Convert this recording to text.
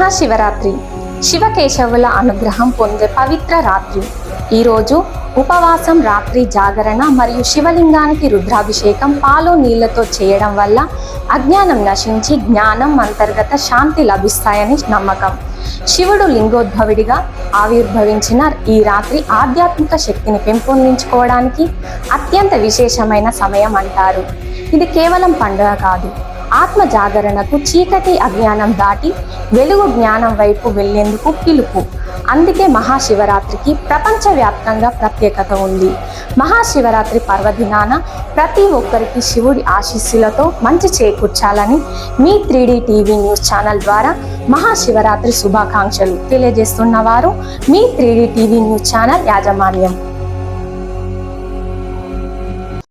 మహాశివరాత్రి శివకేశవుల అనుగ్రహం పొందే పవిత్ర రాత్రి. ఈరోజు ఉపవాసం, రాత్రి జాగరణ మరియు శివలింగానికి రుద్రాభిషేకం పాలు నీళ్లతో చేయడం వల్ల అజ్ఞానం నశించి జ్ఞానం, అంతర్గత శాంతి లభిస్తాయని నమ్మకం. శివుడు లింగోద్భవుడిగా ఆవిర్భవించిన ఈ రాత్రి ఆధ్యాత్మిక శక్తిని పెంపొందించుకోవడానికి అత్యంత విశేషమైన సమయం అంటారు. ఇది కేవలం పండుగ కాదు, ఆత్మ జాగరణకు, చీకటి అజ్ఞానం దాటి వెలుగు జ్ఞానం వైపు వెళ్లేందుకు పిలుపు. అందుకే మహాశివరాత్రికి ప్రపంచవ్యాప్తంగా ప్రత్యేకత ఉంది. మహాశివరాత్రి పర్వదినాన ప్రతి ఒక్కరికి శివుడి ఆశీస్సులతో మంచి చేకూర్చాలని మీ 3D టీవీ న్యూస్ ఛానల్ ద్వారా మహాశివరాత్రి శుభాకాంక్షలు తెలియజేస్తున్నవారు మీ 3D టీవీ న్యూస్ ఛానల్ యాజమాన్యం.